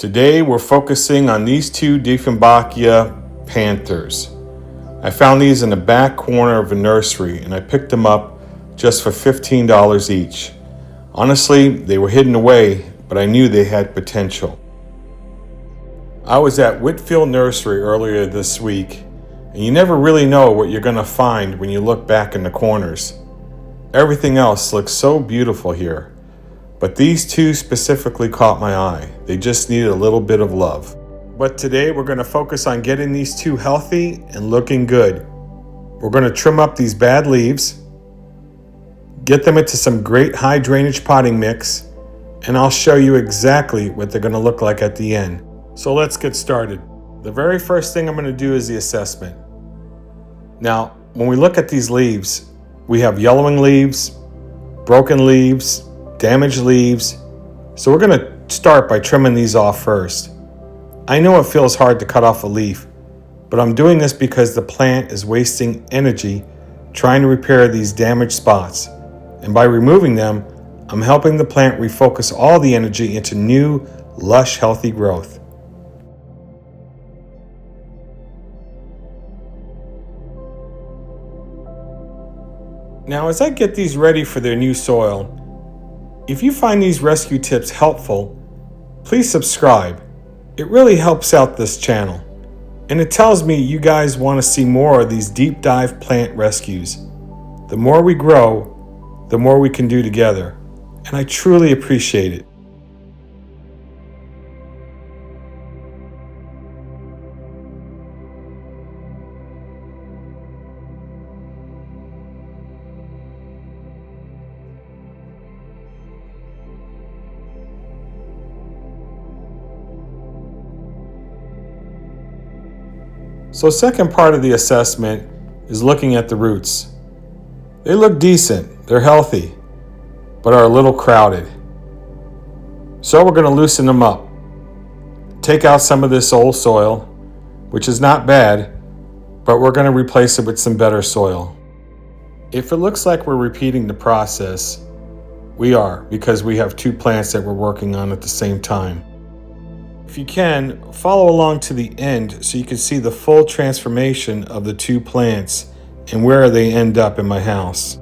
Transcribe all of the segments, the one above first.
Today we're focusing on these two Dieffenbachia panthers. I found these in the back corner of a nursery and I picked them up just for $15 each. Honestly, they were hidden away, but I knew they had potential. I was at Whitfield Nursery earlier this week, and you never really know what you're going to find when you look back in the corners. Everything else looks so beautiful here, but these two specifically caught my eye. They just needed a little bit of love. But today we're going to focus on getting these two healthy and looking good. We're going to trim up these bad leaves, get them into some great high drainage potting mix, and I'll show you exactly what they're going to look like at the end. So let's get started. The very first thing I'm going to do is the assessment. Now, when we look at these leaves, we have yellowing leaves, broken leaves, damaged leaves. So we're going to start by trimming these off first. I know it feels hard to cut off a leaf, but I'm doing this because the plant is wasting energy trying to repair these damaged spots. And by removing them, I'm helping the plant refocus all the energy into new, lush, healthy growth. Now, as I get these ready for their new soil, if you find these rescue tips helpful, please subscribe. It really helps out this channel, and it tells me you guys want to see more of these deep dive plant rescues. The more we grow, the more we can do together, and I truly appreciate it. So second part of the assessment is looking at the roots. They look decent, they're healthy, but are a little crowded. So we're going to loosen them up. Take out some of this old soil, which is not bad, but we're going to replace it with some better soil. If it looks like we're repeating the process, we are, because we have two plants that we're working on at the same time. If you can, follow along to the end so you can see the full transformation of the two plants and where they end up in my house.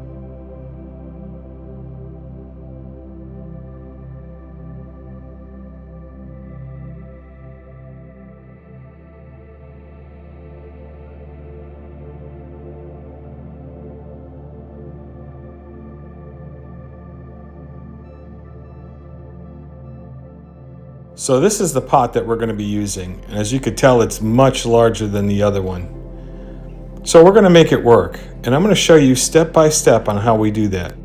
So this is the pot that we're going to be using, and as you could tell, it's much larger than the other one. So we're going to make it work, and I'm going to show you step by step on how we do that.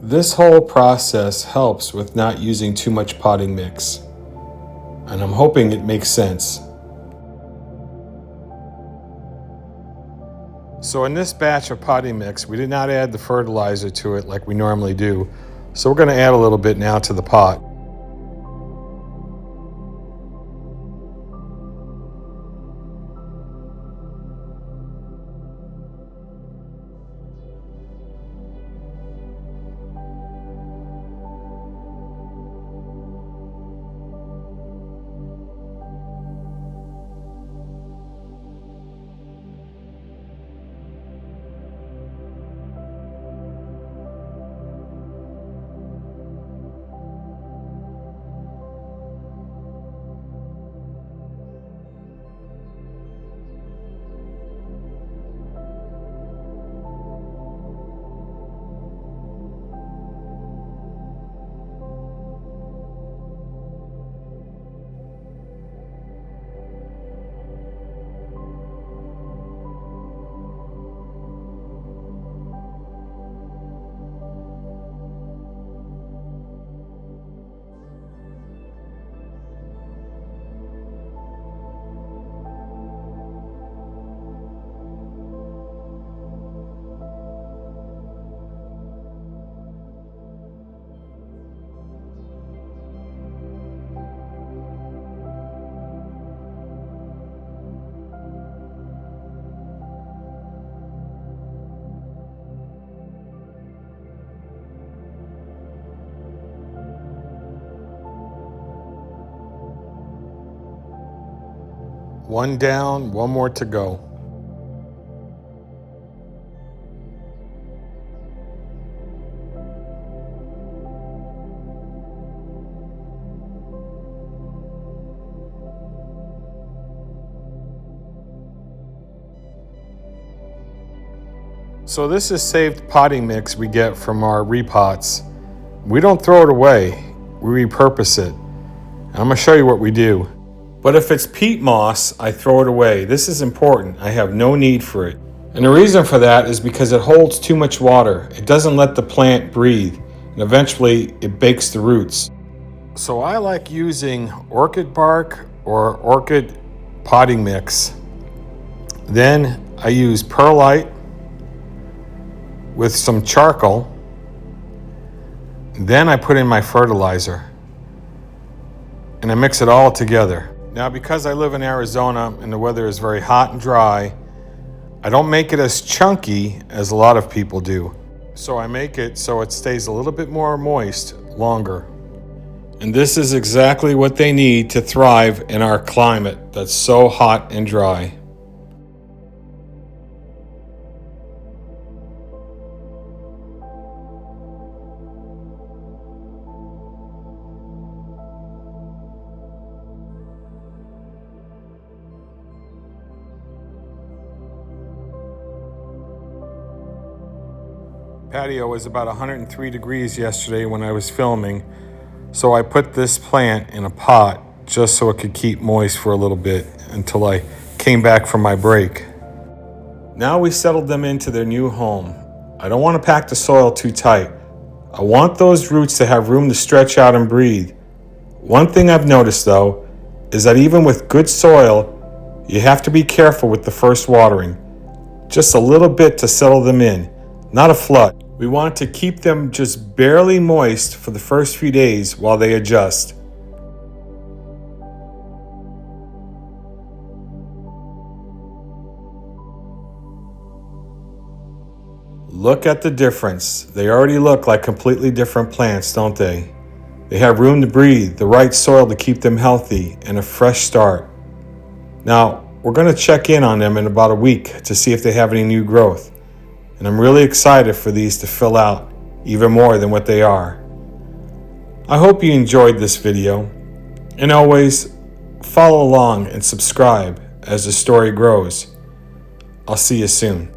This whole process helps with not using too much potting mix, and I'm hoping it makes sense. So in this batch of potting mix, we did not add the fertilizer to it like we normally do, so we're going to add a little bit now to the pot. One down, one more to go. So this is saved potting mix we get from our repots. We don't throw it away, we repurpose it. And I'm gonna show you what we do. But if it's peat moss, I throw it away. This is important. I have no need for it. And the reason for that is because it holds too much water. It doesn't let the plant breathe, and eventually it bakes the roots. So I like using orchid bark or orchid potting mix. Then I use perlite with some charcoal. Then I put in my fertilizer and I mix it all together. Now, because I live in Arizona and the weather is very hot and dry, I don't make it as chunky as a lot of people do. So I make it so it stays a little bit more moist longer. And this is exactly what they need to thrive in our climate that's so hot and dry. Patio was about 103 degrees yesterday when I was filming, so I put this plant in a pot just so it could keep moist for a little bit until I came back from my break. Now we settled them into their new home. I don't want to pack the soil too tight. I want those roots to have room to stretch out and breathe. One thing I've noticed though is that even with good soil, you have to be careful with the first watering. Just a little bit to settle them in, not a flood. We want to keep them just barely moist for the first few days while they adjust. Look at the difference. They already look like completely different plants, don't they? They have room to breathe, the right soil to keep them healthy, and a fresh start. Now, we're going to check in on them in about a week to see if they have any new growth. And I'm really excited for these to fill out even more than what they are. I hope you enjoyed this video. And always, follow along and subscribe as the story grows. I'll see you soon.